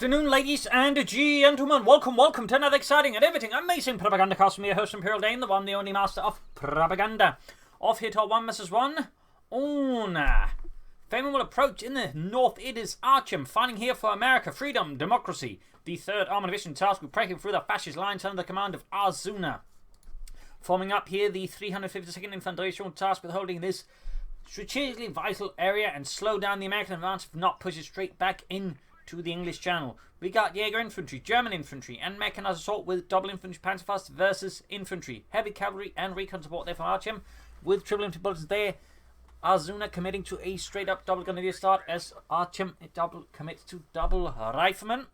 Afternoon, ladies and gentlemen. Welcome to another exciting and everything amazing Propagandacast from your host, Imperial Dane, the one, the only master of propaganda. Off here to 1 vs 1 on Faymonville Approach in the north. It is Artyem fighting here for America, freedom, democracy. The 3rd Armoured Division tasked with breaking through the fascist lines under the command of RZuna. Forming up here, the 352nd Infantry tasked with holding this strategically vital area and slow down the American advance, if not push it straight back in to the English Channel. We got Jaeger infantry, German infantry, and mechanized assault with double infantry panzerfaust versus infantry, heavy cavalry, and recon support there for Artyem with triple infantry bulletins there. RZuna committing to a straight up double grenadier start as Artyem commits to double rifleman.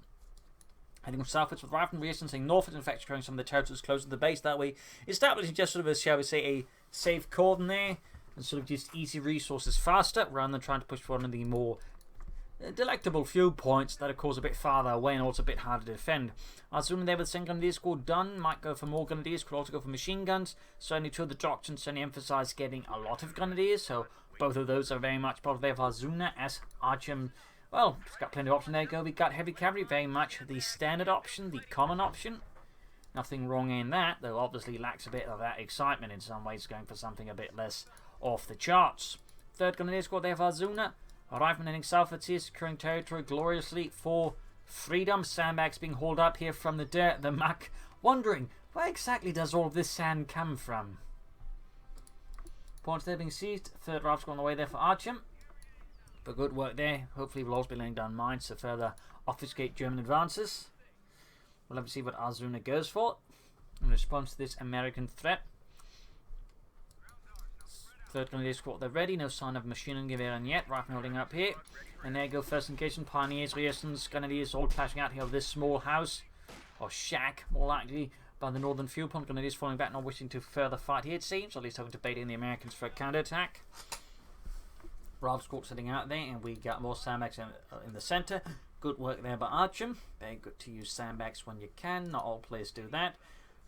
Heading southwards with rifleman saying northwards, in fact securing some of the territories closer to the base, that way establishing just sort of a, shall we say, a safe cordon there and sort of just easy resources faster rather than trying to push for one of the more delectable few points that are, of course, a bit farther away and also a bit harder to defend. RZuna there with the second grenadier squad done. Might go for more grenadiers, could also go for machine guns. Certainly two of the doctrines certainly emphasise getting a lot of grenadiers, so both of those are very much part of their RZuna as Artyem. Well, it's got plenty of options. There you go. We got heavy cavalry, very much the standard option, the common option. Nothing wrong in that, though obviously lacks a bit of that excitement in some ways, going for something a bit less off the charts. Third grenadier squad there for RZuna. Rifleman heading southwards here, securing territory gloriously for freedom. Sandbags being hauled up here from the dirt, the muck. Wondering, where exactly does all of this sand come from? Points there being seized. Third rifle's on the way there for Artyem. But good work there. Hopefully we'll also be laying down mines to further obfuscate German advances. We'll have to see what RZuna goes for in response to this American threat. Third grenadier squad, they're ready. No sign of machine gun gewehr yet. Rifleman holding up here. And there you go. First engagement. Pioneers, Rearsons, Grenadiers all clashing out here of this small house. Or shack, more likely, by the northern fuel pump. Grenadiers falling back, not wishing to further fight here, it seems. Or at least hoping to bait in the Americans for a counterattack. Ralph squad sitting out there. And we got more sandbags in the centre. Good work there by Artyem. Very good to use sandbags when you can. Not all players do that.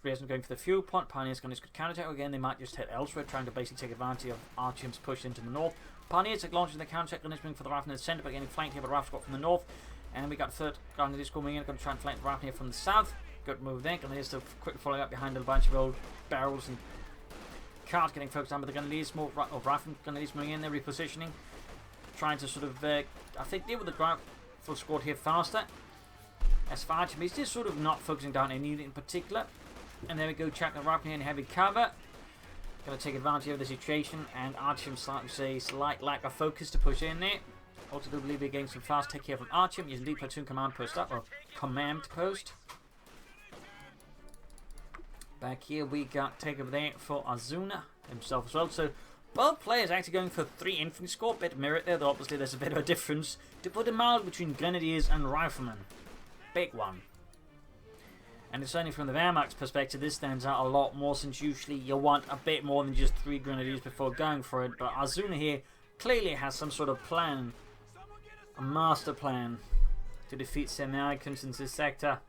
Reason going for the fuel point. Pioneers going to counterattack again. They might just head elsewhere, trying to basically take advantage of Artyem's push into the north. Pioneers are launching the counterattack, going to for the rifle in the centre, but getting flanked here by the rifle squad from the north. And we got third grenadiers coming in, going to try and flank the rifle here from the south. Good move there. Grenadiers still quickly following up behind a bunch of old barrels and carts, getting focused on. But the grenadiers, more rifle grenadiers moving in there, repositioning, trying to sort of, I think, deal with the rifle squad here faster. As for Artyem, he's just sort of not focusing down any unit in particular. And there we go, tracking the rifle here in heavy cover. Going to take advantage of the situation, and Artyem's starting to say slight lack of focus to push in there. Also do believe we're getting some fast take here from Artyem, using the platoon command post up, or command post. Back here we got take over there for RZuna himself as well. So both players actually going for 3 infantry squad, bit of merit there, though obviously there's a bit of a difference, to put it mild, between grenadiers and riflemen. Big one. And it's only from the Wehrmacht's perspective, this stands out a lot more, since usually you want a bit more than just 3 grenadiers before going for it. But RZuna here clearly has some sort of plan, a master plan, to defeat the Americans in this sector.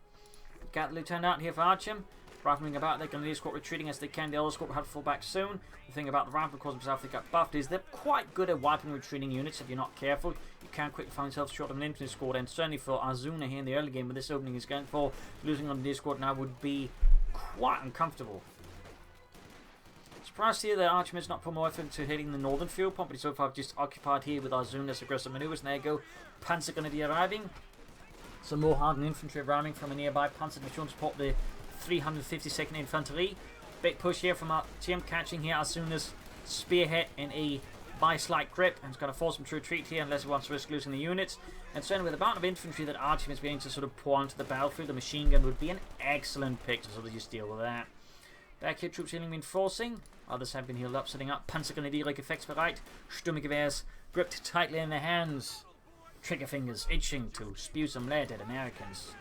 Got the lieutenant out here for Artyem. Riflemen about, they're going to squad retreating as they can. The other squad will have to fall back soon. The thing about the rifle, of course, themselves, they got buffed, is they're quite good at wiping retreating units if you're not careful. You can quickly find yourself short of an infantry squad, and certainly for RZuna here in the early game, with this opening is going for, losing on the squad now would be quite uncomfortable. Surprised to hear that Artyem has not put more effort into hitting the northern fuel pump, but he's so far just occupied here with RZuna's aggressive maneuvers. And there you go, Panzer Grenadier arriving. Some more hardened infantry arriving from a nearby Panzer Division to support the 352nd Infantry. Big push here from Artyem, catching here RZuna's spearhead in a vice-like grip, and it's going to force him to retreat here unless he wants to risk losing the units. And certainly with the amount of infantry that Artyem is beginning to sort of pour onto the battlefield, the machine gun would be an excellent pick to sort of just deal with that. Back here, troops healing reinforcing. Others have been healed up, setting up Panzergrenadier effectsbereit. Sturmgewehrs gripped tightly in their hands. Trigger fingers itching to spew some lead at Americans.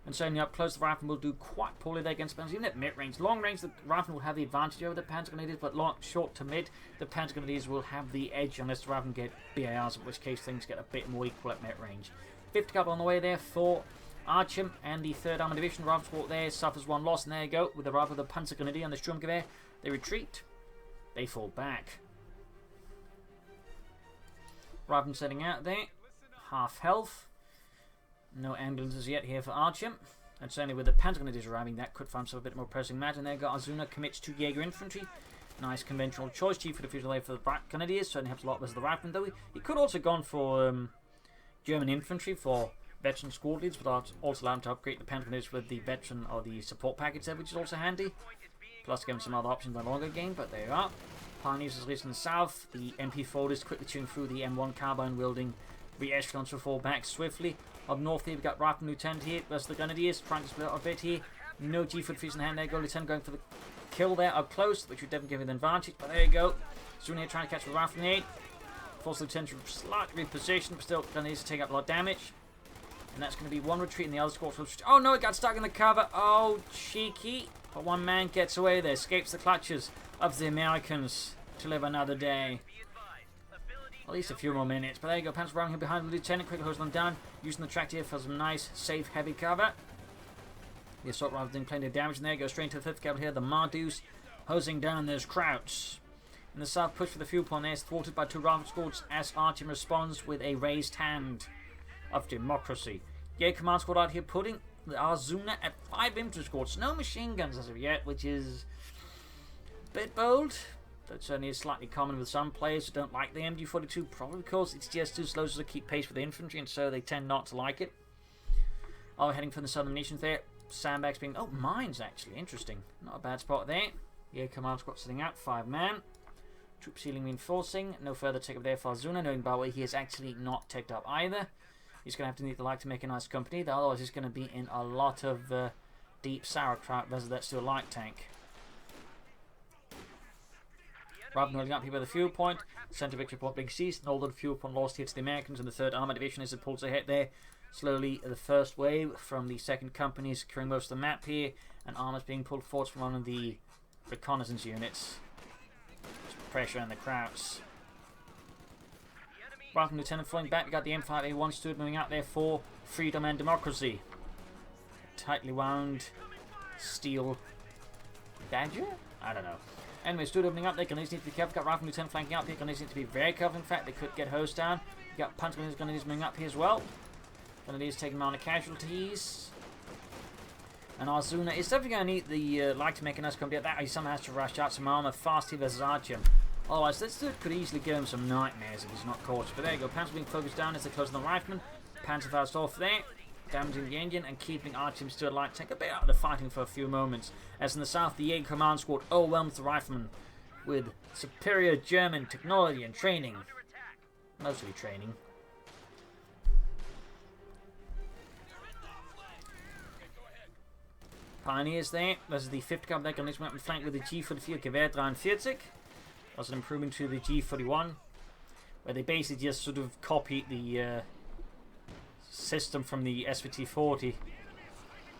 And certainly up close, the rifleman will do quite poorly there against Panzer, even at mid-range. Long range, the rifleman will have the advantage over the Panzer Grenadiers, but short to mid, the Panzer Grenadiers will have the edge unless the rifleman get BARs, in which case things get a bit more equal at mid-range. 50 couple on the way there for Artyem, and the 3rd Armoured Division rifle squad there suffers 1 loss, and there you go, with the rifle, the Panzer Grenadier and the Sturmgewehr. They retreat, they fall back. Rifleman setting out there, half health. No ambulances yet here for Artyem. And certainly with the Panzer Grenadiers arriving, that could find himself a bit more pressing matter. And there got RZuna commits to Jaeger Infantry. Nice conventional choice. G for the future for the Grenadiers. Certainly helps a lot with the Riflemen, though. He could also have gone for German Infantry for veteran squad leads, but also allow him to upgrade the Panzer Grenadiers with the veteran or the support package there, which is also handy. Plus give him some other options in the longer game, but there you are. Pioneers is released in the south. The MP4 is quickly chewing through the M1 carbine wielding re-echelons to fall back swiftly. Up north here, we've got Rifleman Lieutenant here versus the Grenadiers, trying to split up a bit here. No G-foot freeze in hand there. Go Lieutenant going for the kill there up close, which would definitely give him an advantage, but there you go. Soon here trying to catch the Rifleman 8. Force Lieutenant slightly repositioned, but still Grenadiers to take up a lot of damage. And that's going to be one retreat and the other squad. Oh no, it got stuck in the cover. Oh, cheeky. But one man gets away there, escapes the clutches of the Americans to live another day. At least a few more minutes. But there you go, Panzer running here behind the Lieutenant, quickly hose them down, using the tractor here for some nice, safe, heavy cover. The assault rifle doing plenty of damage, and there you go, straight into the 5th Cavalry here, the Mardus, hosing down those Krauts. In the south, push for the fuel point there is thwarted by 2 rifle squads as Artyem responds with a raised hand of democracy. Jaeger command squad out here putting the RZuna at 5 infantry squads. No machine guns as of yet, which is a bit bold. That certainly is slightly common with some players who don't like the MG42, probably because it's just too slow to keep pace with the infantry, and so they tend not to like it. Oh, heading from the southern nations there. Sandbags being... Oh, mines actually. Interesting. Not a bad spot there. Yeah, command squad sitting out. 5 man. Troop ceiling reinforcing. No further take up there for RZuna. Knowing by the way, he is actually not ticked up either. He's going to have to need the light to make a nice company. Otherwise, he's going to be in a lot of deep sauerkraut versus that's still a light tank. Rather than holding up here by the fuel point, Centre Victory Point being seized, and all the fuel point lost here to the Americans and the 3rd Armoured Division as it pulls ahead there. Slowly, the first wave from the 2nd Company is securing most of the map here, and armors being pulled forward from one of the reconnaissance units. Just pressure on the Krauts. Rifleman Lieutenant falling back, we got the M5A1 stood moving out there for freedom and democracy. Tightly wound steel badger? I don't know. Anyway, stood opening up there. Grenadiers need to be careful. Got Rifleman Lieutenant flanking out here. Grenadiers need to be very careful. In fact, they could get hosed down. You got Panzer Grenadiers moving up here as well. Grenadiers taking minor casualties. And RZuna is definitely going to need the light to make a nice company. That he somehow has to rush out some armor fast here versus Artyem. Otherwise, this dude could easily give him some nightmares if he's not caught. But there you go. Panzer being focused down as they close on the Rifleman. Panzer fast off there, damaging the engine and keeping Artyem still light tank a bit out of the fighting for a few moments. As in the south, the Jaeger command squad overwhelms the Riflemen with superior German technology and training. Mostly training. Pioneers there. This is the 5th Cavalry there. Grenadiers went up and flanked with the G44 Gewehr 43. That's an improvement to the G41, where they basically just sort of copied the system from the SVT-40,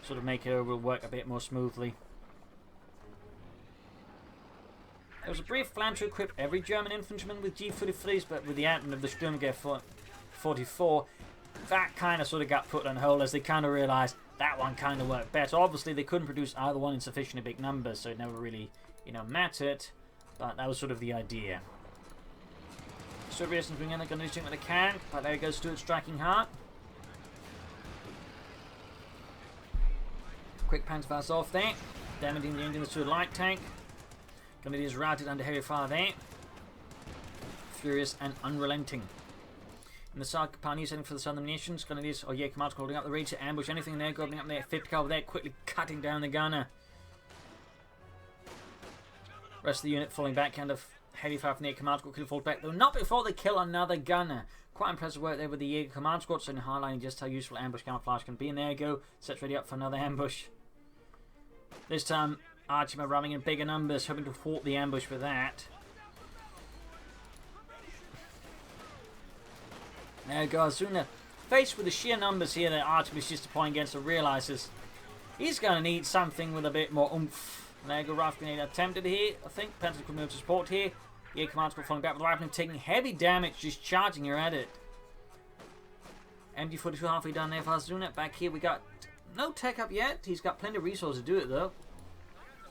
sort of make it work a bit more smoothly. There was a brief plan to equip every German infantryman with G43s, but with the advent of the Sturmgewehr 44, that kind of sort of got put on hold as they kind of realised that one kind of worked better. Obviously, they couldn't produce either one in sufficiently big numbers, so it never really, mattered. But that was sort of the idea. Soviets bring in the Grenadiers doing what they can, but there goes Stuart striking hard. Quick panzer fast off there, damaging the engine to the light tank. Grenadiers routed under heavy fire there. Furious and unrelenting. In the south, Pioneers heading for the southern nations. Grenadiers, commands holding up the ready to ambush anything there, going up there. 50 cal there, quickly cutting down the gunner. Rest of the unit falling back, kind of heavy fire from the command squad could fall back, though not before they kill another gunner. Quite impressive work there with the Jaeger command squad, so highlighting just how useful ambush camouflage can be. And there you go, sets ready up for another ambush. This time, Artyem are running in bigger numbers, hoping to thwart the ambush with that. There you go, RZuna, faced with the sheer numbers here that Artyem is just deploying against, and realises he's going to need something with a bit more oomph. There you go, Rifle Grenade attempted here, I think. Panzer could move to support here. Yeah, command squad falling back with the Rifleman taking heavy damage, just charging her at it. MG42 halfway done there for RZuna. Back here we got no tech up yet. He's got plenty of resources to do it though.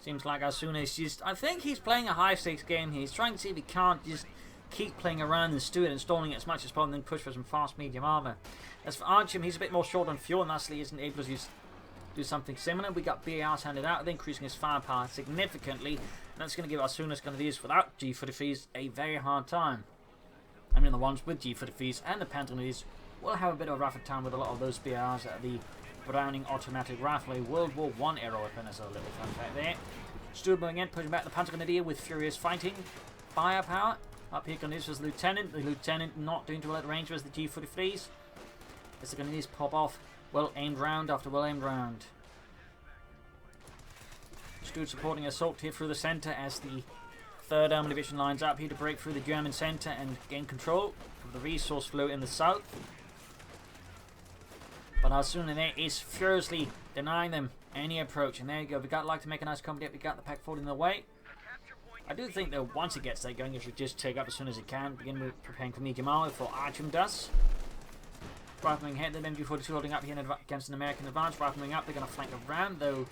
Seems like RZuna is just, I think he's playing a high stakes game here. He's trying to see if he can't just keep playing around and stew it, installing it as much as possible, and then push for some fast medium armor. As for Artyem, he's a bit more short on fuel, and thusly isn't able to do something similar. We got BARs handed out, increasing his firepower significantly, and that's going to give RZuna's grenadiers without G43s a very hard time. I mean, the ones with G43s and the Panther grenadiers will have a bit of a rougher time with a lot of those BARs. The Browning automatic rifle, a World War I era weapon, as a little fun fact there. Stewart moving in, pushing back the Panther grenadier with furious fighting firepower. Up here grenadiers was the lieutenant not doing too well at range was the G43s. As the grenadiers pop off, well aimed round after well aimed round. Stewart supporting assault here through the centre as the 3rd Armoured Division lines up here to break through the German centre and gain control of the resource flow in the south. But RZuna there is furiously denying them any approach. And there you go. We got like to make a nice company up. We got the pack forward in the way. I do think that once it gets there going, it should just take up as soon as it can. Begin with preparing for medium armor before Artyem does. Rifling ahead, the MG42 holding up here against an American advance. Rifling up, they're going to flank around, though.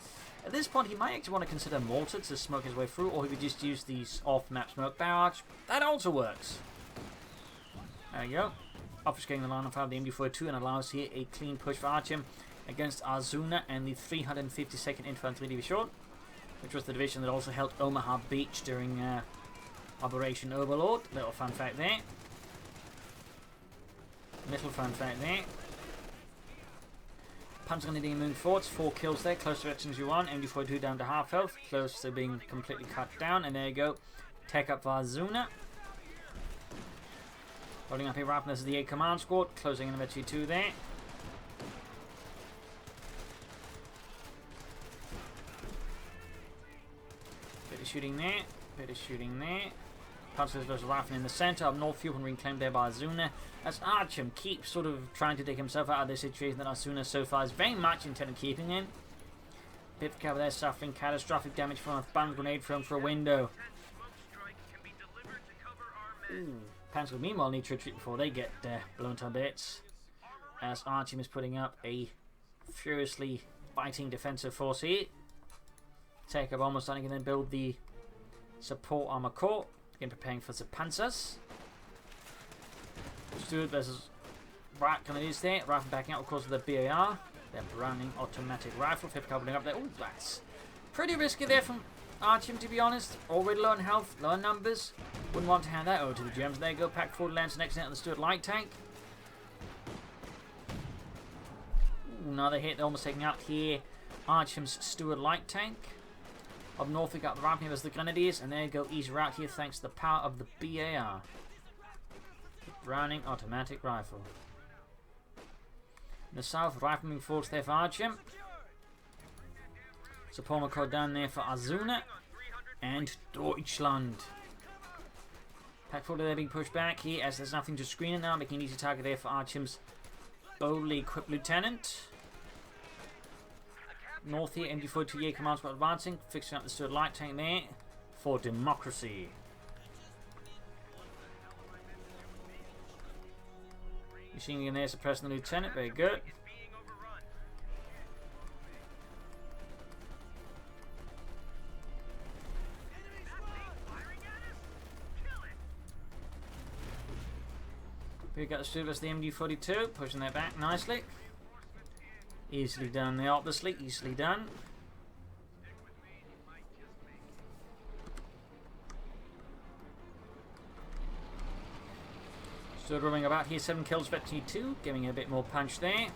At this point, he might actually want to consider mortar to smoke his way through, or he could just use these off-map smoke barrage. That also works. There you go. Obfuscating the line of fire of the MG42 and allows here a clean push for Artyem against RZuna and the 352nd Infantry Division, which was the division that also held Omaha Beach during Operation Overlord. Little fun fact there. Little fun fact there. Panzer Grenadier moving forwards, 4 kills there, close to as you want. MG42 down to half health, close to being completely cut down, and there you go. Tech up for RZuna. Holding up here, wrapping this is the 8 command squad, closing in the MG2 there. Bit of shooting there, bit of shooting there. Panzers versus Rifle in the centre, up north, fuel and reclaimed there by RZuna. As Artyem keeps sort of trying to dig himself out of this situation that RZuna so far is very much intent on keeping in. Bit of cover there, suffering catastrophic damage from a bomb grenade thrown through a window. Panzer meanwhile need to retreat before they get blown to bits. As Artyem is putting up a furiously fighting defensive force here. Take up almost starting and then build the support armor core. Again, preparing for the Panzers. Stewart versus Rat grenadiers there. Rifle backing out, of course, with the BAR. Their Browning automatic rifle. 5th coupling up there. Ooh, that's pretty risky there from Artyem, to be honest. Already low on health, low on numbers. Wouldn't want to hand that over to the Germans. There you go. Pack forward, lands next net on the Stewart light tank. Ooh, another hit. They're almost taking out here Artyem's Stewart light tank. Up north, we got the ramping as the Grenadiers, and there you go, easy route here thanks to the power of the BAR. The Browning automatic rifle. In the south, rifleman force there for Artyem. Support code down there for RZuna and Deutschland. Pack forward there being pushed back here as there's nothing to screen it now, making an easy target there for Artyem's boldly equipped lieutenant. North here, MG42 Jaeger command squad advancing, fixing up the Stewart light tank there for democracy. Machine gun there suppressing the lieutenant, very good. We got the Stewart versus the MG42, pushing that back nicely. Easily done there, obviously, easily done. Stewart roaming about here, 7 kills for T2, giving a bit more punch there.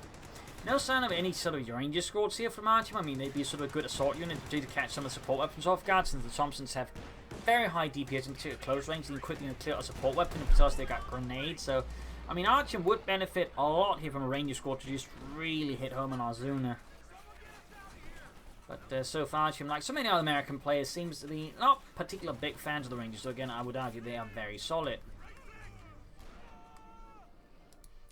No sign of any sort of Ranger squads here from Artyem. I mean, they'd be sort of a good assault unit to catch some of the support weapons off guard, since the Thompsons have very high DPS in close range and quickly clear a support weapon because they got grenades. So, I mean, Artyem would benefit a lot here from a Ranger squad to just really hit home on RZuna. But so far, Artyem, like so many other American players, seems to be not particularly big fans of the Rangers. So again, I would argue they are very solid.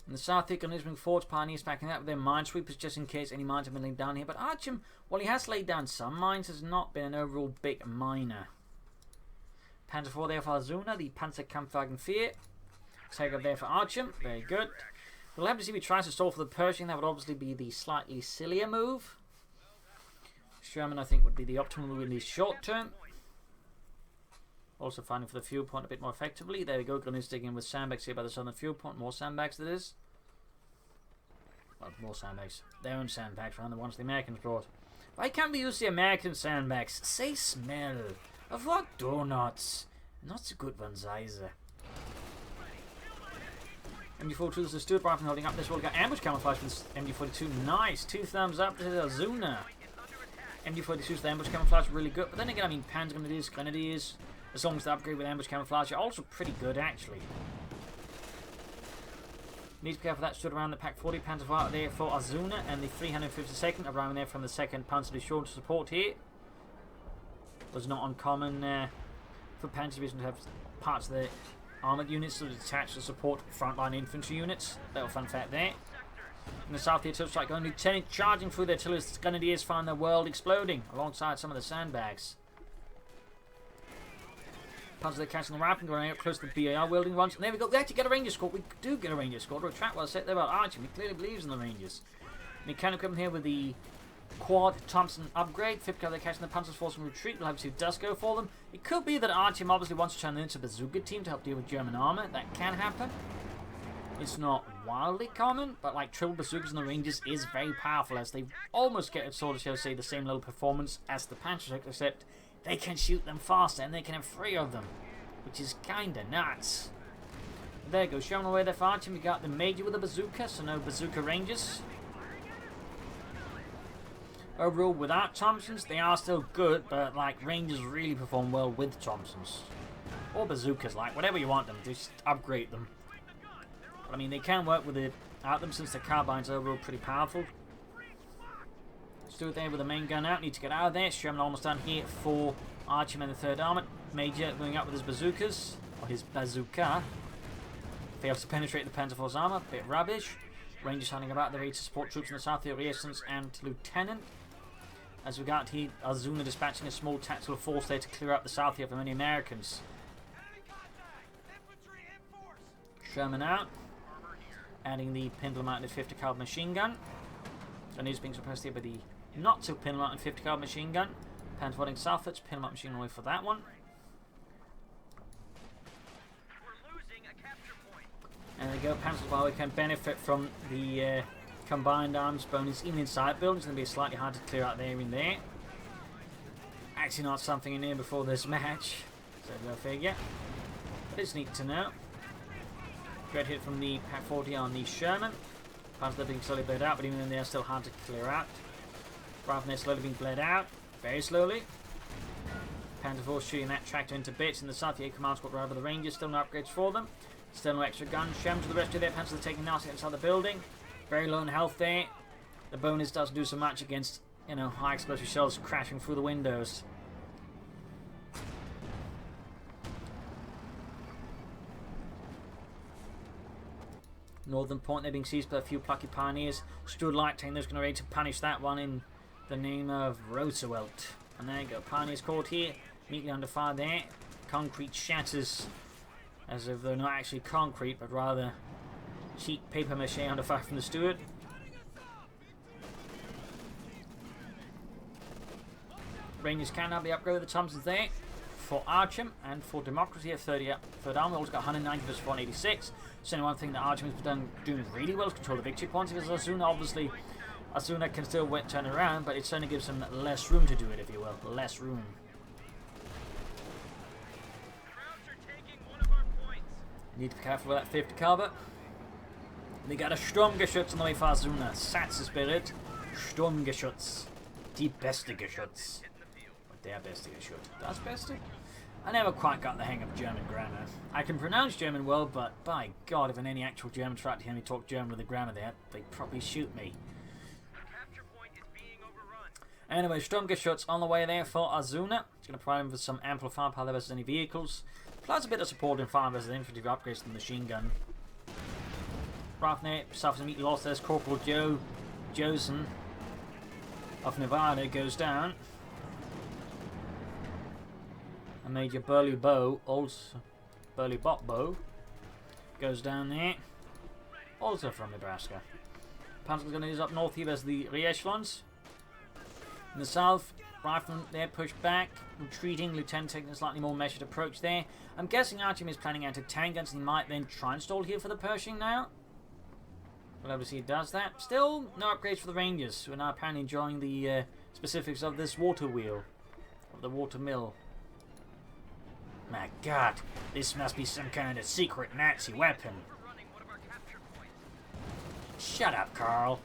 In the south, the Gunnersman Forge Pioneers backing up with their minesweepers just in case any mines have been laid down here. But Artyem, while he has laid down some mines, has not been an overall big miner. Panzer IV there for RZuna, the Panzerkampfwagen 4. Take up there for Artyem, very good. We'll have to see if he tries to stall for the Pershing. That would obviously be the slightly sillier move. Sherman, I think, would be the optimal move in the short term. Also fighting for the fuel point a bit more effectively. There we go. Grenadiers digging in with sandbags here by the southern fuel point. More sandbags, that is. Well, more sandbags. Their own sandbags around the ones the Americans brought. Why can't we use the American sandbags? Say smell. Of what donuts? Not so good ones either. MD42 is Stuart Barton holding up this wall. Got ambush camouflage with MD42. Nice. 2 thumbs up to RZuna. MD42's the ambush camouflage really good. But then again, I mean, Panzer Grenadiers, as long as they upgrade with ambush camouflage, are also pretty good, actually. Need to be careful that stood around the Pack 40 Panzer out there for RZuna, and the 352nd arriving there from the 2nd Panzer Division to support here. Was not uncommon for Panzer Division to have parts of the armoured units that attached to support frontline infantry units. Little fun fact there. In the south, the artillery strike going. Lieutenant charging through the artillery grenadiers find the world exploding alongside some of the sandbags. Panzer they're catching the rapid going out close to the BAR wielding ones. And there we go. We actually get a Ranger squad. We do get a Ranger squad. We're a trap well set there about Artyem. He clearly believes in the Rangers. Mechanic equipment here with the Quad Thompson upgrade. 50 they're catching the Panzer's force in retreat. We'll have to see dust go for them. It could be that Artyem obviously wants to turn them into a bazooka team to help deal with German armour. That can happen. It's not wildly common, but like triple bazookas in the Rangers is very powerful, as they almost get a sort of, shall I say, the same level of performance as the Panzer, except they can shoot them faster and they can have 3 of them, which is kinda nuts. There you go, showing away there for Artyem. We got the Major with a bazooka, so no bazooka Rangers. Overall, without Thompsons, they are still good, but like Rangers really perform well with Thompsons. Or bazookas, like whatever you want them, just upgrade them. I mean, they can work without them since the carbines are overall pretty powerful. Stuart there with the main gun out. Need to get out of there. Sherman almost done here for Artyem and the 3rd Armoured. Major going up with his bazookas, or his bazooka. Fails to penetrate the Panzer Force armour. Bit rubbish. Rangers hunting about. They're ready to support troops in the south here. Reasons and Lieutenant. As we got here, RZuna dispatching a small tactical force there to clear up the south here from any Americans. Sherman out. Adding the Pindle mounted 50 caliber machine gun. And he's being suppressed here by the not so Pindle mounted 50 caliber machine gun. Panzer voting southwards, Pindle mounted machine away for that one. And there we go, Panzers while we can benefit from the combined arms bonus even inside buildings. It's going to be slightly hard to clear out there in there. Actually not something in here before this match, so go figure. But it's neat to know. Great hit from the Pack 40 on the Sherman. Panzer being slowly bled out, but even then they are still hard to clear out. Rather than they're slowly being bled out, very slowly. Panzer Force shooting that tractor into bits. In the south, the 8 command squad driver the Rangers, still no upgrades for them. Still no extra guns. Sherman to the rescue there. Panzer taking nasty inside the building. Very low in health there. The bonus doesn't do so much against, you know, high explosive shells crashing through the windows. Northern point, they're being seized by a few plucky pioneers. Stood light tank, they're going to ready to punish that one in the name of Roosevelt. And there you go, pioneers caught here, immediately under fire there. Concrete shatters, as if they're not actually concrete, but rather cheap paper mache under fire from the Stuart. Rangers can have the upgrade with the Thompsons there. For Artyem and for Democracy at 3rd Army, also got 190 versus 186. So one thing that Artyem has doing really well is control the victory points. Because RZuna, obviously, RZuna can still turn around, but it certainly gives him less room to do it, if you will. Less room. Need to be careful with that 50 caliber. They got a Sturmgeschütz on the way for RZuna. Satz Spirit. Sturmgeschütz. Die beste Geschütz. Der beste Geschütz. Das beste? I never quite got the hang of German grammar. I can pronounce German well, but by God, if any actual German tried to hear me talk German with the grammar there, they'd probably shoot me. Anyway, Sturmgeschütz on the way there for RZuna. It's going to provide him with some ample firepower versus any vehicles. Plus a bit of support in fire versus infantry upgrades to the machine gun. Rathner suffers a meaty loss. There's Corporal Josen of Nevada goes down. And Major Burley Bow, also Burley Bot Bow, goes down there. Also from Nebraska. Panzer's going to use up north here as the re-echelons. In the south, Riflemen there pushed back, retreating. Lieutenant taking a slightly more measured approach there. I'm guessing Artyem is planning anti-tank guns and he might then try and stall here for the Pershing now. Well, obviously he does that. Still, no upgrades for the Rangers, who are now apparently enjoying the specifics of this water wheel, of the water mill. My God, this must be some kind of secret Nazi weapon. Shut up, Carl.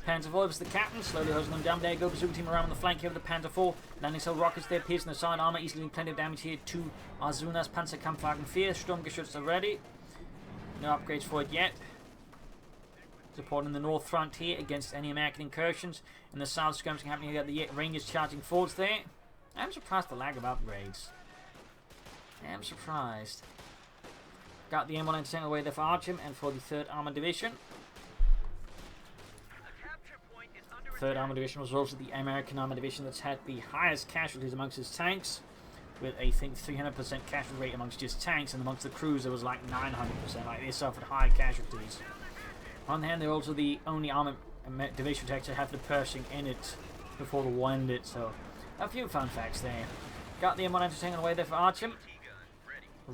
Panzer IV is the captain, slowly hosing them down. There you go, bazooka team around on the flank here with the Panzer IV. Landing cell rockets there, piercing the side armor, easily doing plenty of damage here to RZuna's Panzerkampfwagen 4. Sturmgeschütz are ready. No upgrades for it yet. Supporting the north front here against any American incursions. In the south, skirmishing happening. You got the Rangers charging forwards there. I'm surprised the lag of upgrades. I'm surprised. Got the M1 entertainment away there for Artyem and for the 3rd Armored Division. 3rd Armored Division was also the American Armored Division that's had the highest casualties amongst its tanks, with I think 300% casualty rate amongst just tanks, and amongst the crews it was like 900%. Like, they suffered high casualties. On the hand, they're also the only armored division to actually have the Pershing in it before the war ended. So, a few fun facts there. Got the M1 entertainment away there for Artyem.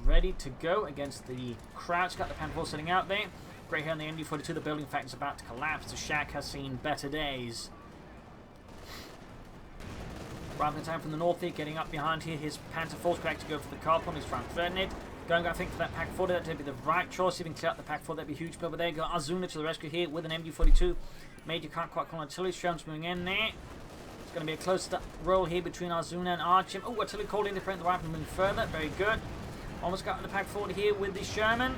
Ready to go against the Krauts. Got the Panzer IV sitting out there. Great here on the MD-42. The building fact is about to collapse. The shack has seen better days. Rather than time from the north here, getting up behind here. His Panzer IV's back to go for the Carpon. He's trying to threaten it. Going, I think, for that Pack 4. That'd be the right choice. Even clear out the Pack 4, that'd be huge. But over there, got RZuna to the rescue here with an MD-42. Major can't quite call artillery. Sherman's moving in there. It's going to be a close roll here between RZuna and Artyem. Oh, artillery called in to prevent the rifle moving further. Very good. Almost got the Pack 4 here with the Sherman.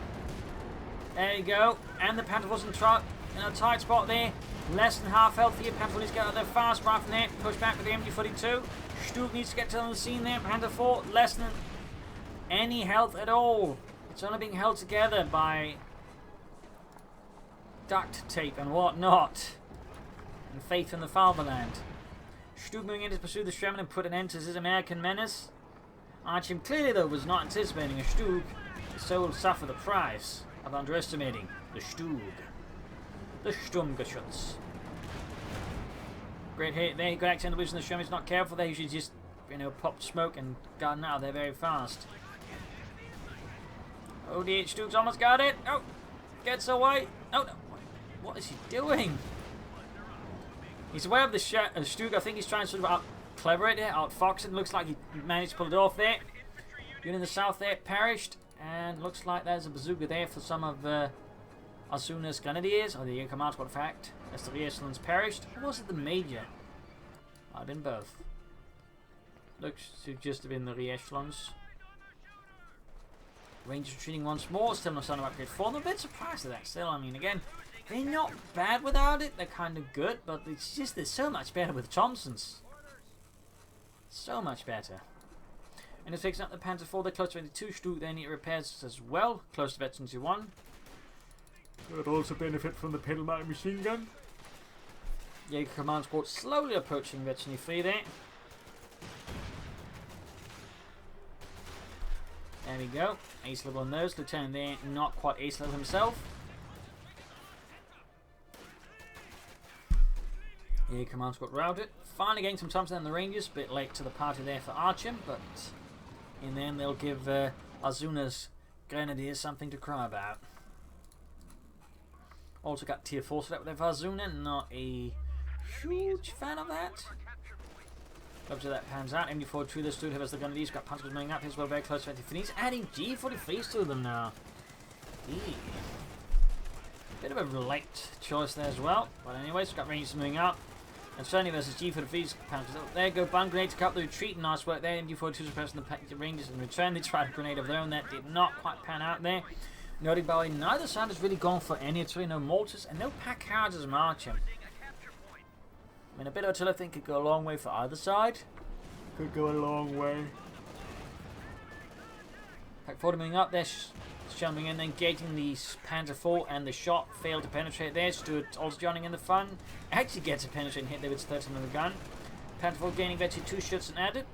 There you go. And the Panzer IV's in a tight spot there. Less than half health here. Panzer IV needs to get out of there fast. Rifle there. Push back with the MD-42. Stug needs to get to the scene there. Panzer IV less than any health at all. It's only being held together by duct tape and whatnot. And faith in the fatherland. Stug moving in to pursue the Sherman and put an end to his American menace. Artyem clearly, though, was not anticipating a Stug, so will suffer the price of underestimating the Stug. The Sturmgeschütz. Great hit there. He got accident losing the Sherman. He's not careful there. He should just, pop smoke and gotten out of there very fast. Oh dear, Stug's almost got it. Oh, gets away. Oh no. What is he doing? He's aware of the Stug. I think he's trying to sort of out-clever it, out-fox it. Looks like he managed to pull it off there. Unit in the south there perished. And looks like there's a bazooka there for some of RZuna's grenadiers, or the command squad fact, as the re-echelons perished. Or was it the major? Might have been both. Looks to just have been the re-echelons. Rangers retreating once more, still no sign of upgrade for them. I'm a bit surprised at that still. I mean, again, they're not bad without it, they're kind of good, but it's just they're so much better with Thompsons. So much better. And it's fixing up the Panzer IV, they're close to 22. Stug then it repairs as well, close to Veterans 1. Would also benefit from the pedal mounted machine gun. Jaeger command squad slowly approaching Veteran 3 there. There we go. Ace level on those. Lieutenant there, not quite ace level himself. Jaeger command squad routed. Finally getting some Thompson and the Rangers. A bit late to the party there for Artyem, but in the end they'll give RZuna's Grenadiers something to cry about. Also got tier 4 set up there for RZuna. Not a huge fan of that. Hope that pans out. MD-42 this dude has the Grenadiers. Got Panzers moving up. He's well very close to 20. He's adding G43s to them now. Bit of a late choice there as well. But anyways, got Rangers moving up. And certainly versus G43s. There go Bun Grenade to cut the retreat. Nice work there. MD-42 suppressing the Rangers in return. They tried a grenade of their own. That did not quite pan out there. Noting by the way, neither side has really gone for any artillery. No mortars and no pack houses marching. I mean, a bit of artillery I think could go a long way for either side. Could go a long way. Pack 40 moving up there. Jumping in, then gating the Panzer IV, and the shot failed to penetrate there. Stood also joining in the fun. Actually gets a penetrating hit there with 13 on the gun. Panzer IV gaining eventually 2 shots and added.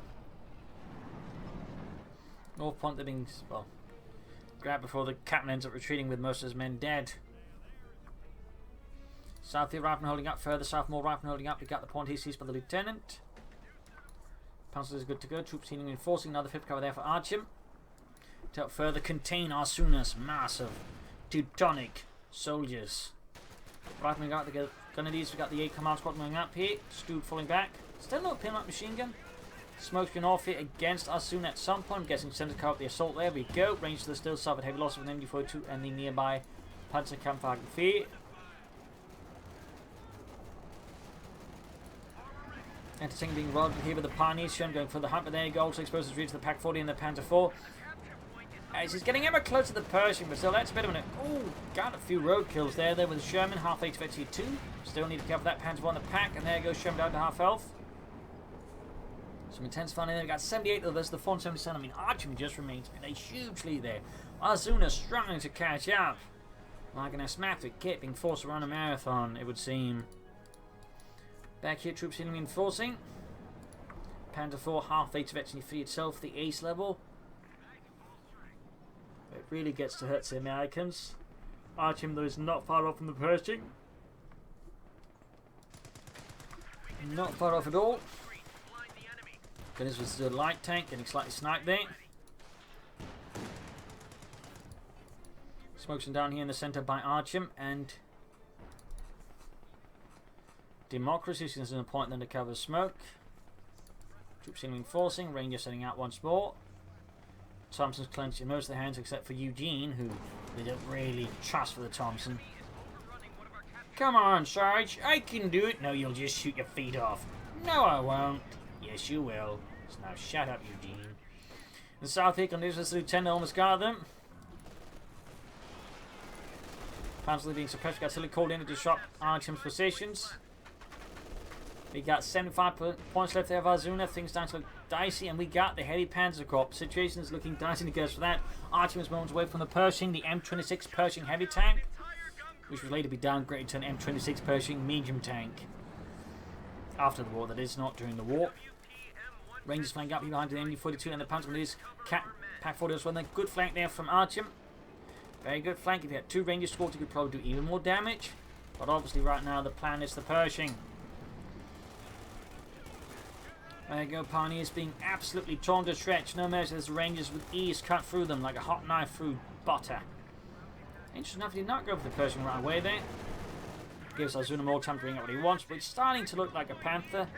North Point they're being, well, grabbed before the captain ends up retreating with most of his men dead. South here, Rifleman holding up. Further south, more Rifleman holding up. We got the point here seized by the Lieutenant. Panzers is good to go. Troops healing reinforcing. Another 5th cover there for Artyem. To help further contain RZuna's massive Teutonic soldiers. Rifleman got the Grenadiers. We got the 8 command squad moving up here. Stewed falling back. Still no pinlock machine gun. Smoke's going off here against RZuna at some point. I'm guessing center cover up the assault. There we go. Range to the still suffered heavy loss of an MD42 and the nearby Panzerkampfwagen 4. Entertaining being rolled here with the Pioneers shown going for the hunt, but there you go. Also exposed to the Pack 40 and the Panzer 4. As he's getting ever closer to the Pershing, but still that's a bit of an... Oh, got a few road kills there with Sherman, half HV 2. Still need to cover that Panzer 1 the Pack, and there goes Sherman down to half health. Some intensify in there. We've got 78 of us, the 477. I mean, Artyem just remains in a huge lead there. RZuna struggling to catch up. Like an asthmatic kid being forced to run a marathon, it would seem. Back here, troops healing reinforcing. Panzer 4, half HV free itself, the ace level. It really gets to hurt the Americans. Artyem, though, is not far off from the Pershing. Not far off at all. This was the light tank getting slightly sniped there. Smokes down here in the center by Artyem and Democracy. Since there's a point then to cover smoke. Troops in reinforcing. Rangers setting out once more. Thompson's clenching most of the hands except for Eugene, who they don't really trust for the Thompson. Come on, Sarge, I can do it. No, you'll just shoot your feet off. No, I won't. Yes, you will. So now shut up, Eugene. The South here continues the Lieutenant almost got them. Panzer being suppressed, got silly called in to disrupt Artyem's positions. We got 75 points left there of RZuna. Things starting to look dicey, and we got the heavy Panzer Corps. Situation is looking dicey to for that. Artyem is moments away from the Pershing, the M26 Pershing heavy tank, which was later be downgraded to an M26 Pershing medium tank. After the war, that is, not during the war. Rangers flank up behind the MD42 and the Panzer is Pack 40 as well. Then good flank there from Artyem. Very good flank. If you had 2 Rangers squads, you could probably do even more damage. But obviously, right now, the plan is the Pershing. There you go, Pioneers being absolutely torn to shreds. No mercy as the Rangers with ease cut through them like a hot knife through butter. Interesting enough, he did not go for the Pershing right away there. Gives RZuna more time to bring out what he wants, but it's starting to look like a Panther.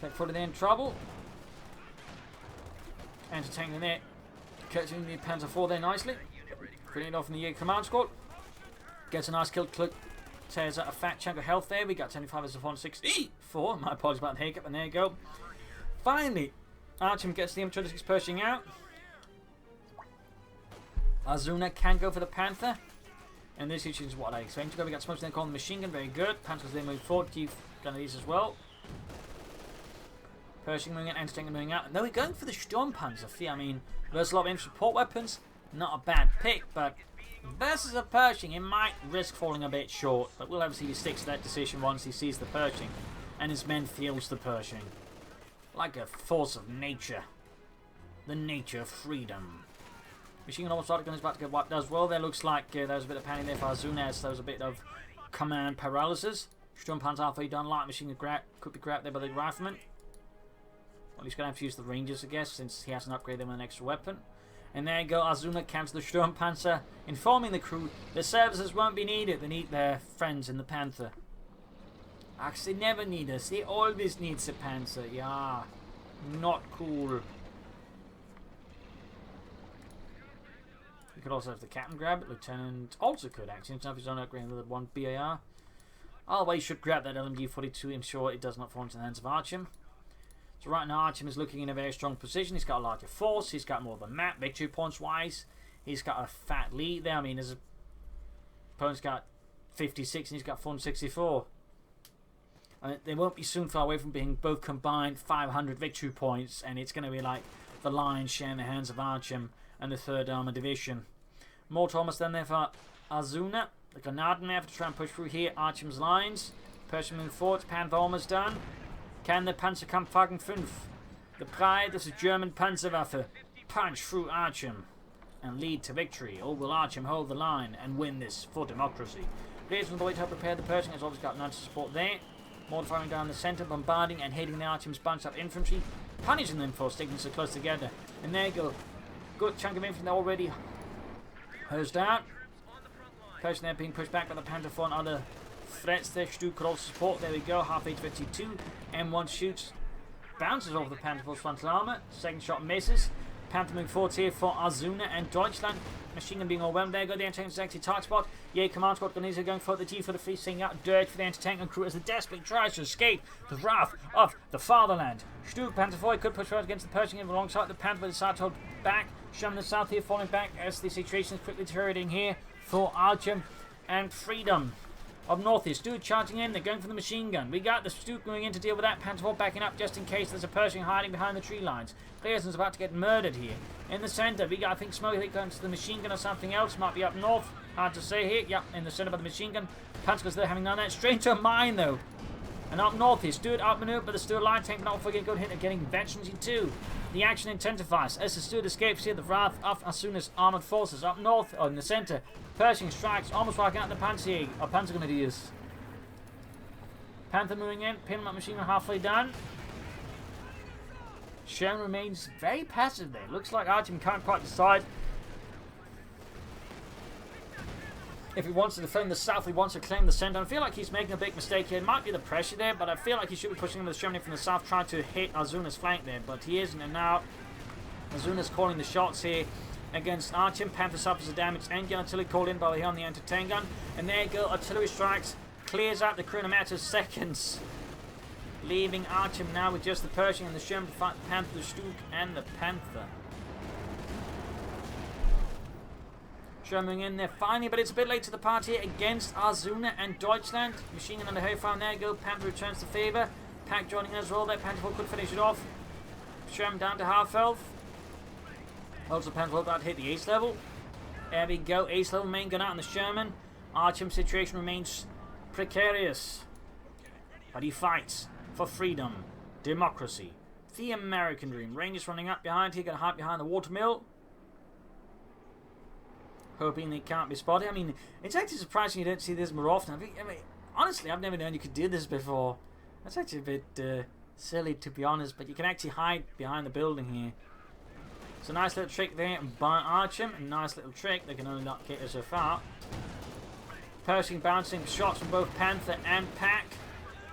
Pack 40 there in trouble. Entertaining there. Catching the Panzer 4 there nicely. Putting it off in the Jaeger command squad. Gets a nice kill click. Tears out a fat chunk of health there. We got 25 as a 164. My apologies about the hiccup, and there you go. Finally, Artyem gets the M26 Pershing out. RZuna can go for the Panther. And this is what I expect to go. We got smokes then calling the machine gun. Very good. Panthers then move forward. Keep Grenadiers as well. Pershing moving out. Entertaining moving out. And then we're going for the Sturmpanzer. I mean, there's a lot of infantry support weapons. Not a bad pick, but versus a Pershing, it might risk falling a bit short. But we'll obviously stick to that decision once he sees the Pershing. And his men feels the Pershing. Like a force of nature. The nature of freedom. Machine gun almost is about to get wiped as well. There looks like there was a bit of panic there for RZuna, as there was a bit of command paralysis. Sturmpanzer halfway done. Light machine gun could be grabbed there by the rifleman. Well, he's going to have to use the Rangers, I guess, since he hasn't upgraded them with an extra weapon. And there you go, RZuna comes to the Sturmpanzer, informing the crew the services won't be needed. They need their friends in the Panther. Actually, they never need us. They always need the Panther. Yeah, not cool. You could also have the captain grab it. Lieutenant also could, actually. If he's on upgrading with 1 BAR. Always should grab that LMG-42. I'm sure it does not fall into the hands of Artyem. So right now, Artyem is looking in a very strong position. He's got a larger force. He's got more of a map, victory points-wise. He's got a fat lead there. I mean, his opponent's got 56 and he's got 464. And they won't be soon far away from being both combined 500 victory points. And it's going to be like the lion's share in the hands of Artyem and the 3rd Armored Division. More Thomas then there for RZuna. The Grenadier have to try and push through here. Artyem's lines. Pershing moving forward. Panther almost done. Can the Panzerkampfwagen 5, the pride of the German Panzerwaffe, punch through Artyem? and lead to victory, or will Artyem hold the line and win this for democracy? Players on the way to help prepare the Pershing has obviously got none to support there. Mortifying down the centre, bombarding and hitting the Artyem's bunched up infantry, punishing them for sticking so close together. And there you go. Good chunk of infantry already hosed out. Pershing there being pushed back by the Panther IV and other threats there. Stu could also support. There we go. Half H52. M1 shoots. Bounces off the Panther IV's frontal armour. Second shot misses. Panther moving forward here for RZuna and Deutschland. Machine gun being overwhelmed. There go the anti-tank sexy target spot. Jaeger command squad Gunneser going for the G for the free, seeing out dirt for the anti-tank and crew as the desperate tries to escape the wrath of the fatherland. Stu Panther IV could push forward against the Pershing alongside the Panther, but decided to hold back. Sherman the south here falling back as the situation is quickly deteriorating here for Artyem and freedom. Up north here, Stu charging in, they're going for the machine gun. We got the Stu going in to deal with that. Panther IV backing up just in case there's a Pershing hiding behind the tree lines. Clearson's about to get murdered here. In the centre, we got, I think, smoke going to the machine gun or something else. Might be up north. Hard to say here. Yep, in the centre by the machine gun. Panther goes there having done that. Straight into a mine though. And up north here, Stuart outmaneuvered, but the Stuart line tank, but not for a good hit of getting veterans too. The action intensifies as the Stuart escapes here. The wrath of Arzuna's armoured forces up north, or in the centre. Pershing strikes, almost wiping out the Panzer Grenadiers. Panther moving in, Pinman machine gun halfway done. Sherman remains very passive there. Looks like Artyem can't quite decide if he wants to defend the south, he wants to claim the centre. I feel like he's making a big mistake here. It might be the pressure there, but I feel like he should be pushing the Sherman from the south, trying to hit Arzuna's flank there, but he isn't. And now Arzuna's calling the shots here against Artyem. Panther suffers a damaged engine until he called in by the on the anti-tank gun. And there you go, artillery strikes, clears out the crew in a matter of seconds, leaving Artyem now with just the Pershing and the Sherman to fight the Panther, the Stuk, and the Panther. Sherman in there finally, but it's a bit late to the party against RZuna and Deutschland. Machine gun under heavy fire, and there you go. Panther returns to favour. Pack joining as well there. Panther could finish it off. Sherman down to half health. Also, Panther about to hit the ace level. There we go. Ace level main gun out on the Sherman. Artyem's situation remains precarious, but he fights for freedom, democracy, the American dream. Rangers running up behind here, gonna hide behind the watermill, hoping they can't be spotted. I mean, it's actually surprising you don't see this more often. I mean, honestly, I've never known you could do this before. That's actually a bit silly, to be honest, but you can actually hide behind the building here. It's a nice little trick there by Artyem. A nice little trick. They can only not get us so far. Pershing bouncing shots from both Panther and Pack.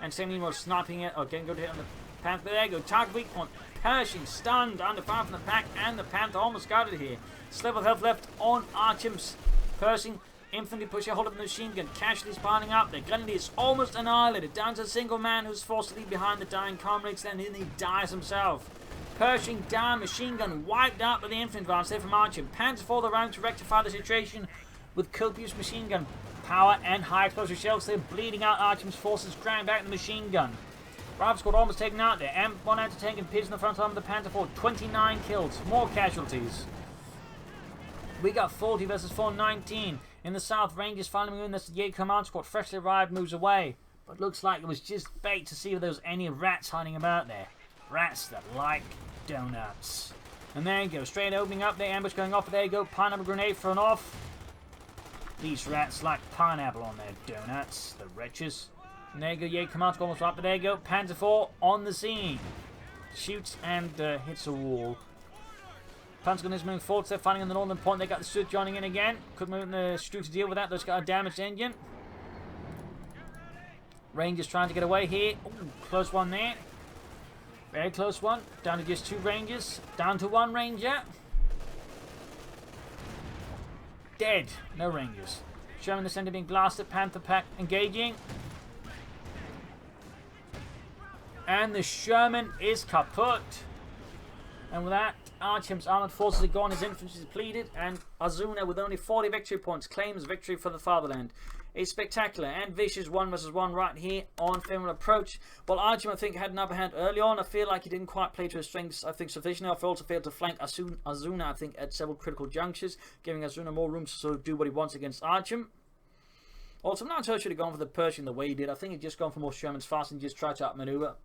And same meanwhile sniping it or getting good hit on the Panther. There you go. Target weak on Pershing. Stunned under fire from the Pack and the Panther. Almost got it here. Sliver of health left on Artyem's Pershing. Infantry push a hold of the machine gun. Casualties piling up. The Grenadiers almost annihilated. Down to a single man who's forced to leave behind the dying comrades. Then he dies himself. Pershing down. Machine gun wiped out by the infantry advance there from Artyem. Panther fall around to rectify the situation with copious machine gun power and high explosive shells. They're bleeding out Artyem's forces, crying back the machine gun. Rifle squad almost taken out there. M1 anti-tank and piercing the front arm of the Panther IV. 29 kills. More casualties. We got 40 versus 419. In the south, Rangers finally moving this Jaeger command squad. Freshly arrived moves away. But looks like it was just bait to see if there was any rats hiding about there. Rats that like donuts. And there you go. Straight opening up there. Ambush going off. There you go. Pineapple grenade thrown off. These rats like pineapple on their donuts. The wretches. And there you go. Jaeger command squad almost right. But there you go. Panther IV on the scene. Shoots and hits a wall. Panther gun is moving forward. They're fighting on the northern point. They got the Stuart joining in again. Could move in the Stu to deal with that. They've got a damaged engine. Rangers trying to get away here. Ooh, close one there. Very close one. Down to just 2 Rangers. Down to 1 Ranger. Dead. No Rangers. Sherman the center being blasted. Panther Pack engaging. And the Sherman is kaput. And with that, Artyem's armoured forces are gone, his infantry is depleted, and RZuna, with only 40 victory points, claims victory for the fatherland. A spectacular and vicious 1 versus 1 right here on Faymonville Approach. While Artyem, I think, had an upper hand early on, I feel like he didn't quite play to his strengths, I think, sufficiently. I also failed to flank RZuna, I think, at several critical junctures, giving RZuna more room to sort of do what he wants against Artyem. Also, I'm not sure he should have gone for the Pershing the way he did. I think he'd just gone for more Sherman's fast and just tried to outmaneuver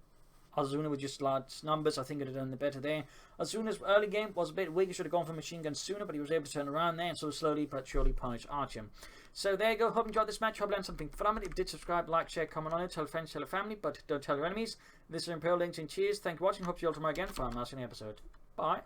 RZuna with just large numbers. I think it had done the better there. RZuna's early game was a bit weak. He should have gone for machine guns sooner, but he was able to turn around there and so slowly but surely punish Artyem. So there you go. Hope you enjoyed this match. Hope you learned something from it. If you did, subscribe, like, share, comment on it. Tell friends, tell family, but don't tell your enemies. This is Imperial Links and cheers. Thank you for watching. Hope you all tomorrow again for our last episode. Bye.